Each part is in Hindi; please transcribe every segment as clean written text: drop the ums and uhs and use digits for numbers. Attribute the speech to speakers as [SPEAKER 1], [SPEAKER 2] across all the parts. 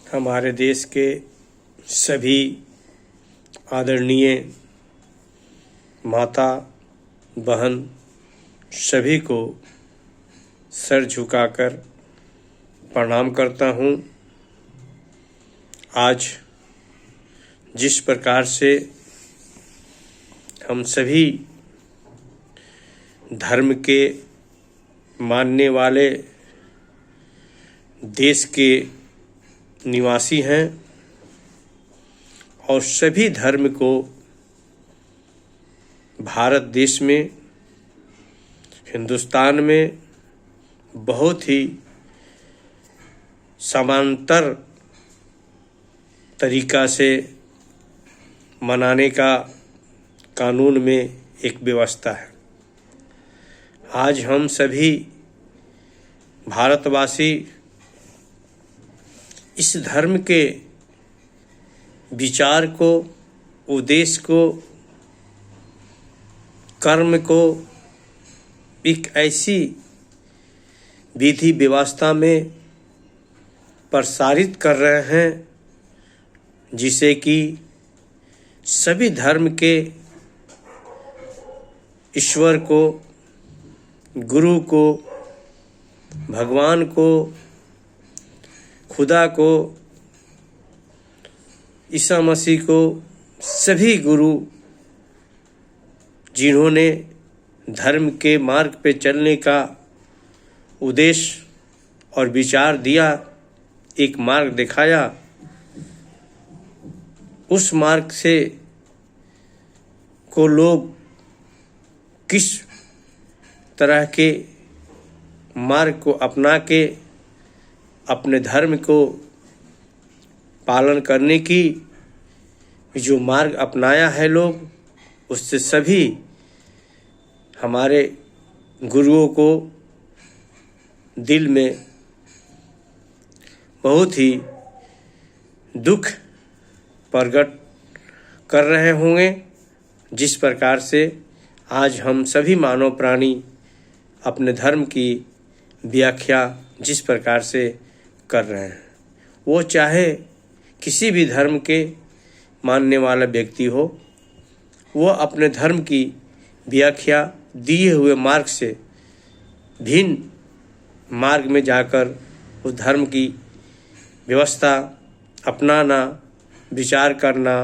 [SPEAKER 1] हमारे देश के सभी आदरणीय माता बहन सभी को सर झुकाकर प्रणाम करता हूँ। आज जिस प्रकार से हम सभी धर्म के मानने वाले देश के निवासी हैं और सभी धर्म को भारत देश में, हिंदुस्तान में बहुत ही समांतर तरीका से मनाने का कानून में एक व्यवस्था है। आज हम सभी भारतवासी इस धर्म के विचार को, उद्देश्य को, कर्म को एक ऐसी विधि व्यवस्था में प्रसारित कर रहे हैं जिसे कि सभी धर्म के ईश्वर को, गुरु को, भगवान को, खुदा को, ईसा मसीह को, सभी गुरु जिन्होंने धर्म के मार्ग पे चलने का उद्देश्य और विचार दिया, एक मार्ग दिखाया, उस मार्ग से को लोग किस तरह के मार्ग को अपना के अपने धर्म को पालन करने की जो मार्ग अपनाया है लोग, उससे सभी हमारे गुरुओं को दिल में बहुत ही दुख प्रकट कर रहे होंगे। जिस प्रकार से आज हम सभी मानव प्राणी अपने धर्म की व्याख्या जिस प्रकार से कर रहे हैं, वो चाहे किसी भी धर्म के मानने वाला व्यक्ति हो, वो अपने धर्म की व्याख्या दिए हुए मार्ग से भिन्न मार्ग में जाकर उस धर्म की व्यवस्था अपनाना, विचार करना,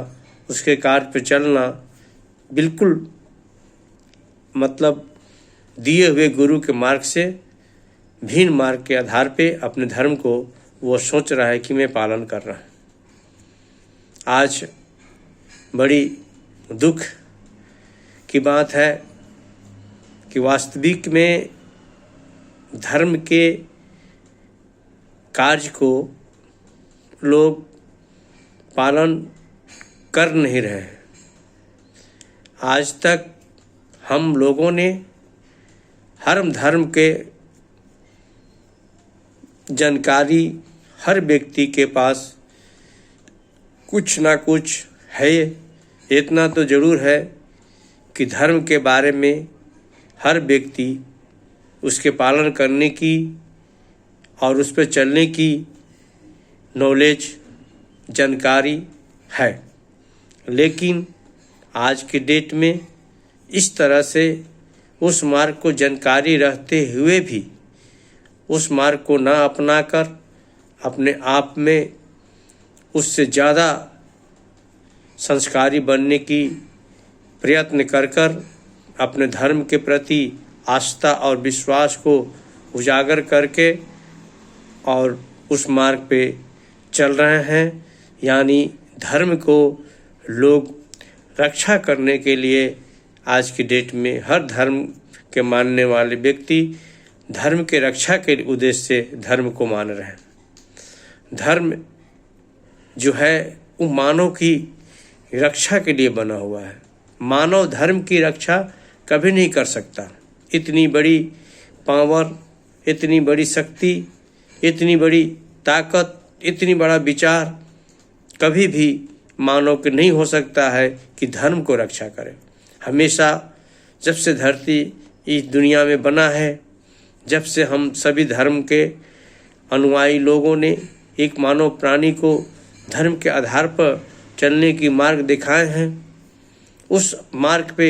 [SPEAKER 1] उसके कार्य पर चलना, बिल्कुल मतलब दिए हुए गुरु के मार्ग से भिन्न मार्ग के आधार पे अपने धर्म को वो सोच रहा है कि मैं पालन कर रहा हूँ। आज बड़ी दुख की बात है कि वास्तविक में धर्म के कार्य को लोग पालन कर नहीं रहे हैं। आज तक हम लोगों ने हर धर्म के जानकारी हर व्यक्ति के पास कुछ ना कुछ है। इतना तो ज़रूर है कि धर्म के बारे में हर व्यक्ति उसके पालन करने की और उस पर चलने की नॉलेज, जानकारी है। लेकिन आज के डेट में इस तरह से उस मार्ग को जानकारी रहते हुए भी उस मार्ग को ना अपनाकर अपने आप में उससे ज़्यादा संस्कारी बनने की प्रयत्न कर अपने धर्म के प्रति आस्था और विश्वास को उजागर करके और उस मार्ग पे चल रहे हैं। यानी धर्म को लोग रक्षा करने के लिए आज की डेट में हर धर्म के मानने वाले व्यक्ति धर्म के रक्षा के उद्देश्य से धर्म को मान रहे हैं। धर्म जो है वो मानव की रक्षा के लिए बना हुआ है। मानव धर्म की रक्षा कभी नहीं कर सकता। इतनी बड़ी पावर, इतनी बड़ी शक्ति, इतनी बड़ी ताकत, इतनी बड़ा विचार कभी भी मानव के नहीं हो सकता है कि धर्म को रक्षा करे। हमेशा जब से धरती इस दुनिया में बना है, जब से हम सभी धर्म के अनुयायी लोगों ने एक मानव प्राणी को धर्म के आधार पर चलने की मार्ग दिखाए हैं। उस मार्ग पे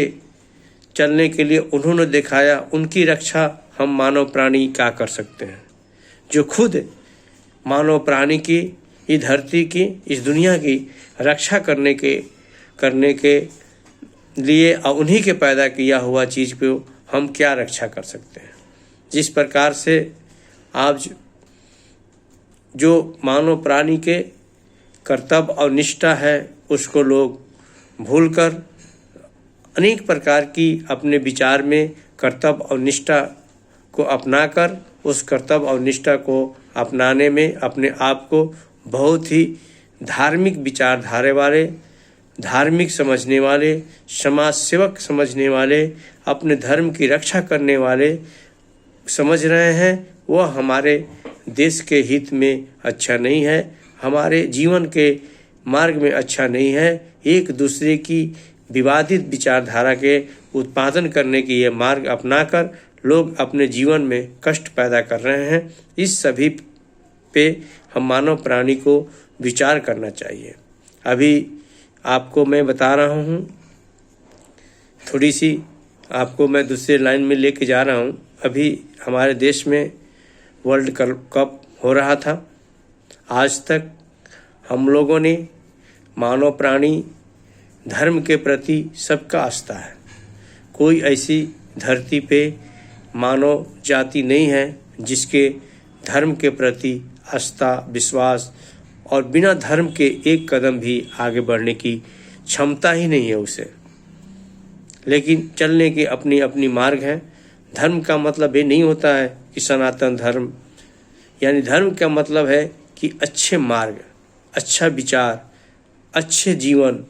[SPEAKER 1] चलने के लिए उन्होंने दिखाया, उनकी रक्षा हम मानव प्राणी क्या कर सकते हैं, जो खुद मानव प्राणी की, इस धरती की, इस दुनिया की रक्षा करने के लिए और उन्हीं के पैदा किया हुआ चीज़ पे हम क्या रक्षा कर सकते हैं। जिस प्रकार से आज जो मानव प्राणी के कर्तव्य और निष्ठा है उसको लोग भूलकर अनेक प्रकार की अपने विचार में कर्तव्य और निष्ठा को अपनाकर उस कर्तव्य और निष्ठा को अपनाने में अपने आप को बहुत ही धार्मिक विचारधारा वाले, धार्मिक समझने वाले, समाज सेवक समझने वाले, अपने धर्म की रक्षा करने वाले समझ रहे हैं। वह हमारे देश के हित में अच्छा नहीं है, हमारे जीवन के मार्ग में अच्छा नहीं है। एक दूसरे की विवादित विचारधारा के उत्पादन करने की यह मार्ग अपनाकर लोग अपने जीवन में कष्ट पैदा कर रहे हैं। इस सभी पे हम मानव प्राणी को विचार करना चाहिए। अभी आपको मैं बता रहा हूँ, थोड़ी सी आपको मैं दूसरे लाइन में लेके जा रहा हूँ। अभी हमारे देश में वर्ल्ड कप हो रहा था। आज तक हम लोगों ने मानव प्राणी धर्म के प्रति सबका आस्था है। कोई ऐसी धरती पे मानव जाति नहीं है जिसके धर्म के प्रति आस्था, विश्वास और बिना धर्म के एक कदम भी आगे बढ़ने की क्षमता ही नहीं है उसे। लेकिन चलने के अपनी अपनी मार्ग हैं। धर्म का मतलब ये नहीं होता है कि सनातन धर्म, यानी धर्म का मतलब है कि अच्छे मार्ग, अच्छा विचार, अच्छे जीवन,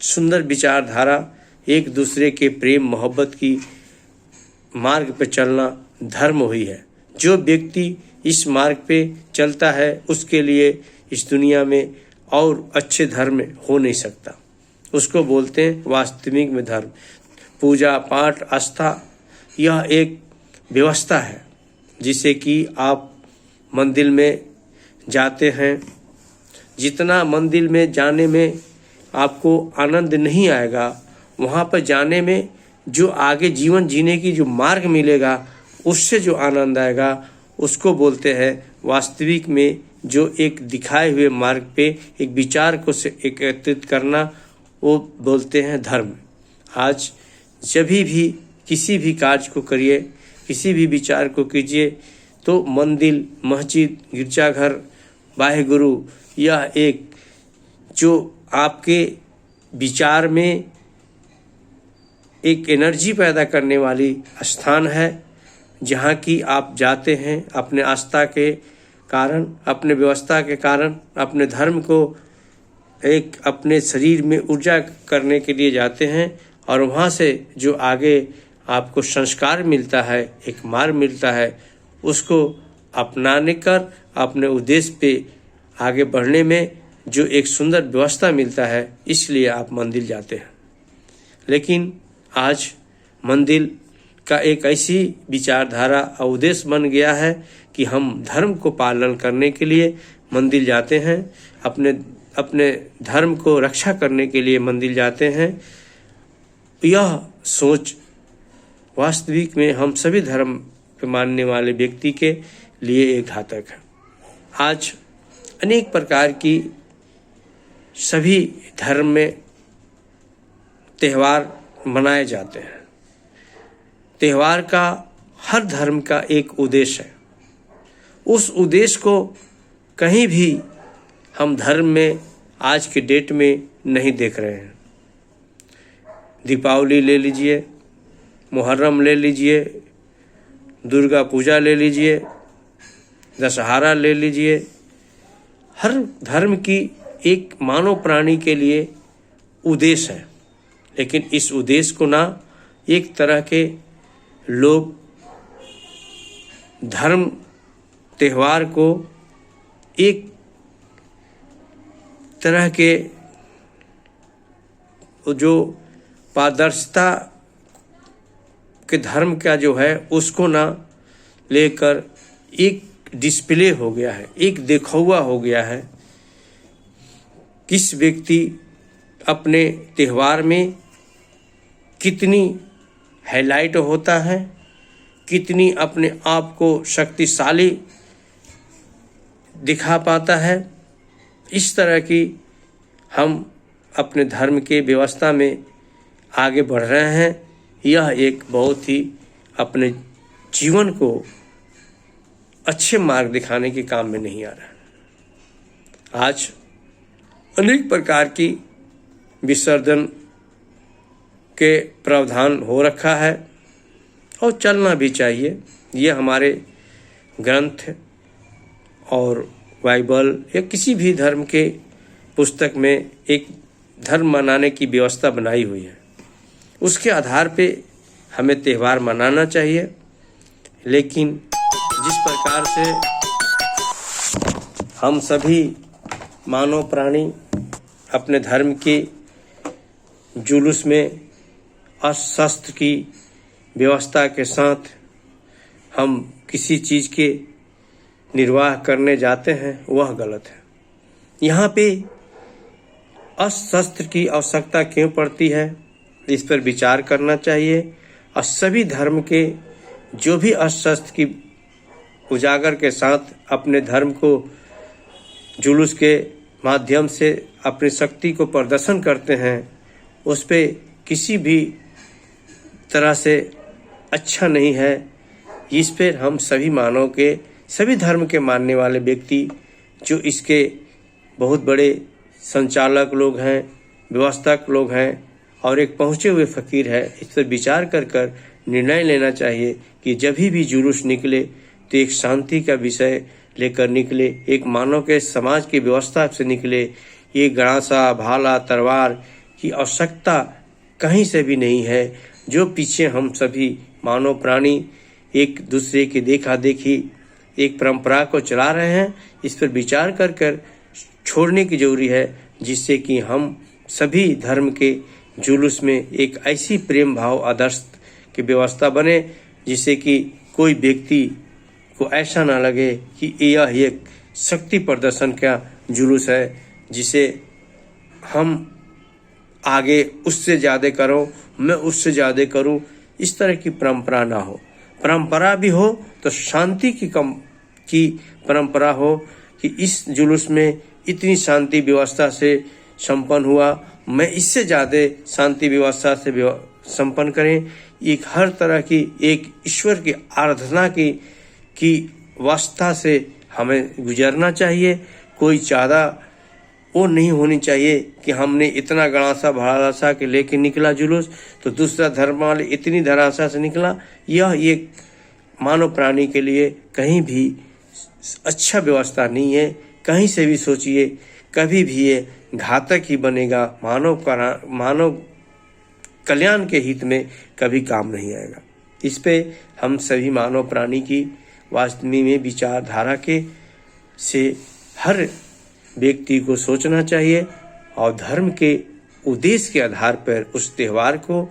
[SPEAKER 1] सुंदर विचारधारा, एक दूसरे के प्रेम मोहब्बत की मार्ग पर चलना धर्म हुई है। जो व्यक्ति इस मार्ग पे चलता है उसके लिए इस दुनिया में और अच्छे धर्म हो नहीं सकता। उसको बोलते हैं वास्तविक में धर्म। पूजा पाठ आस्था यह एक व्यवस्था है जिसे कि आप मंदिर में जाते हैं। जितना मंदिर में जाने में आपको आनंद नहीं आएगा, वहाँ पर जाने में जो आगे जीवन जीने की जो मार्ग मिलेगा उससे जो आनंद आएगा उसको बोलते हैं वास्तविक में जो एक दिखाए हुए मार्ग पे एक विचार को से एकत्रित करना, वो बोलते हैं धर्म। आज जब भी किसी भी कार्य को करिए, किसी भी विचार को कीजिए तो मंदिर, मस्जिद, गिरजाघर, वाहेगुरु यह एक जो आपके विचार में एक एनर्जी पैदा करने वाली स्थान है, जहाँ की आप जाते हैं अपने आस्था के कारण, अपने व्यवस्था के कारण, अपने धर्म को एक अपने शरीर में ऊर्जा करने के लिए जाते हैं और वहाँ से जो आगे आपको संस्कार मिलता है, एक मार्ग मिलता है, उसको अपनाने कर अपने उद्देश्य पे आगे बढ़ने में जो एक सुंदर व्यवस्था मिलता है, इसलिए आप मंदिर जाते हैं। लेकिन आज मंदिर का एक ऐसी विचारधारा और उद्देश्य बन गया है कि हम धर्म को पालन करने के लिए मंदिर जाते हैं, अपने धर्म को रक्षा करने के लिए मंदिर जाते हैं। यह सोच वास्तविक में हम सभी धर्म पे मानने वाले व्यक्ति के लिए एक घातक है। आज अनेक प्रकार की सभी धर्म में त्यौहार मनाए जाते हैं। त्यौहार का हर धर्म का एक उद्देश्य है। उस उद्देश्य को कहीं भी हम धर्म में आज के डेट में नहीं देख रहे हैं। दीपावली ले लीजिए, मुहर्रम ले लीजिए, दुर्गा पूजा ले लीजिए, दशहरा ले लीजिए। हर धर्म की एक मानव प्राणी के लिए उद्देश्य है, लेकिन इस उद्देश्य को ना एक तरह के लोग धर्म त्यौहार को एक तरह के जो पारदर्शिता के धर्म का जो है उसको ना लेकर एक डिस्प्ले हो गया है, एक दिखावा हो गया है। किस व्यक्ति अपने त्यौहार में कितनी हाईलाइट होता है, कितनी अपने आप को शक्तिशाली दिखा पाता है, इस तरह की हम अपने धर्म के व्यवस्था में आगे बढ़ रहे हैं। यह एक बहुत ही अपने जीवन को अच्छे मार्ग दिखाने के काम में नहीं आ रहा है। आज अनेक प्रकार की विसर्जन के प्रावधान हो रखा है और चलना भी चाहिए। ये हमारे ग्रंथ और बाइबल या किसी भी धर्म के पुस्तक में एक धर्म मनाने की व्यवस्था बनाई हुई है, उसके आधार पे हमें त्यौहार मनाना चाहिए। लेकिन जिस प्रकार से हम सभी मानव प्राणी अपने धर्म के जुलूस में अस्त्र की व्यवस्था के साथ हम किसी चीज़ के निर्वाह करने जाते हैं, वह गलत है। यहाँ पे अस्त्र की आवश्यकता क्यों पड़ती है, इस पर विचार करना चाहिए। और सभी धर्म के जो भी अस्त्र की उजागर के साथ अपने धर्म को जुलूस के माध्यम से अपनी शक्ति को प्रदर्शन करते हैं, उस पे किसी भी तरह से अच्छा नहीं है। इस पर हम सभी मानव के, सभी धर्म के मानने वाले व्यक्ति जो इसके बहुत बड़े संचालक लोग हैं, व्यवस्थक लोग हैं और एक पहुँचे हुए फ़कीर है, इस पर विचार कर निर्णय लेना चाहिए कि जब भी जुलूस निकले तो एक शांति का विषय लेकर निकले, एक मानव के समाज की व्यवस्था से निकले। ये गणासा, भाला, तलवार की आवश्यकता कहीं से भी नहीं है। जो पीछे हम सभी मानव प्राणी एक दूसरे की देखा देखी एक परंपरा को चला रहे हैं, इस पर विचार कर छोड़ने की जरूरी है, जिससे कि हम सभी धर्म के जुलूस में एक ऐसी प्रेम भाव आदर्श की व्यवस्था बने, जिससे कि कोई व्यक्ति को ऐसा ना लगे कि यह एक शक्ति प्रदर्शन का जुलूस है, जिसे हम आगे उससे ज़्यादा करो, मैं उससे ज़्यादा करूं, इस तरह की परंपरा ना हो। परंपरा भी हो तो शांति की परंपरा हो कि इस जुलूस में इतनी शांति व्यवस्था से संपन्न हुआ, मैं इससे ज़्यादा शांति व्यवस्था से संपन्न करें। एक हर तरह की एक ईश्वर की आराधना की वास्ता से हमें गुजरना चाहिए। कोई ज़्यादा वो नहीं होनी चाहिए कि हमने इतना गणासा भालासा के लेके निकला जुलूस तो दूसरा धर्म वाले इतनी धरासा से निकला। यह एक मानव प्राणी के लिए कहीं भी अच्छा व्यवस्था नहीं है। कहीं से भी सोचिए, कभी भी ये घातक ही बनेगा, मानव कल्याण के हित में कभी काम नहीं आएगा। इस पे हम सभी मानव प्राणी की वास्तव में विचारधारा के से हर व्यक्ति को सोचना चाहिए और धर्म के उद्देश्य के आधार पर उस त्यौहार को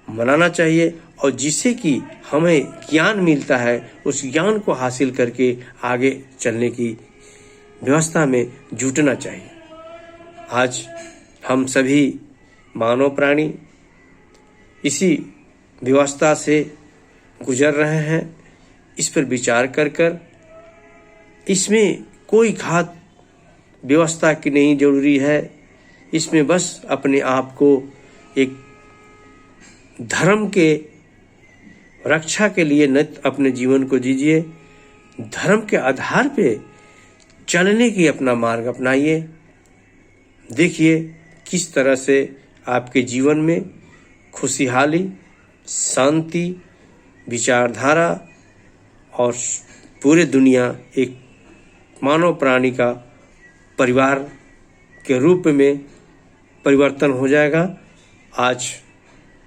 [SPEAKER 1] मनाना चाहिए, और जिससे कि हमें ज्ञान मिलता है उस ज्ञान को हासिल करके आगे चलने की व्यवस्था में जुटना चाहिए। आज हम सभी मानव प्राणी इसी व्यवस्था से गुजर रहे हैं। इस पर विचार कर इसमें कोई घात व्यवस्था की नहीं जरूरी है। इसमें बस अपने आप को एक धर्म के रक्षा के लिए नित्य अपने जीवन को जीजिए, धर्म के आधार पे चलने की अपना मार्ग अपनाइए। देखिए किस तरह से आपके जीवन में खुशहाली, शांति, विचारधारा और पूरे दुनिया एक मानव प्राणी का परिवार के रूप में परिवर्तन हो जाएगा। आज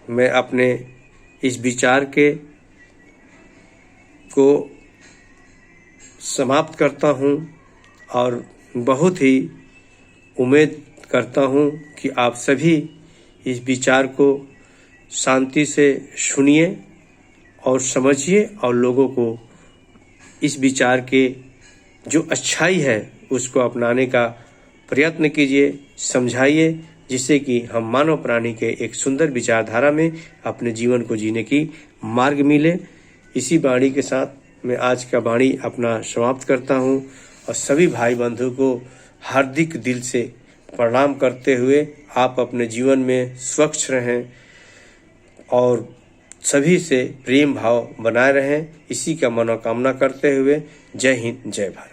[SPEAKER 1] मैं अपने इस विचार को समाप्त करता हूँ और बहुत ही उम्मीद करता हूँ कि आप सभी इस विचार को शांति से सुनिए और समझिए और लोगों को इस विचार के जो अच्छाई है उसको अपनाने का प्रयत्न कीजिए, समझाइए, जिससे कि हम मानव प्राणी के एक सुंदर विचारधारा में अपने जीवन को जीने की मार्ग मिले। इसी वाणी के साथ मैं आज का वाणी अपना समाप्त करता हूँ और सभी भाई बंधु को हार्दिक दिल से प्रणाम करते हुए आप अपने जीवन में स्वच्छ रहें और सभी से प्रेम भाव बनाए रहें, इसी का मनोकामना करते हुए जय हिंद, जय भारत।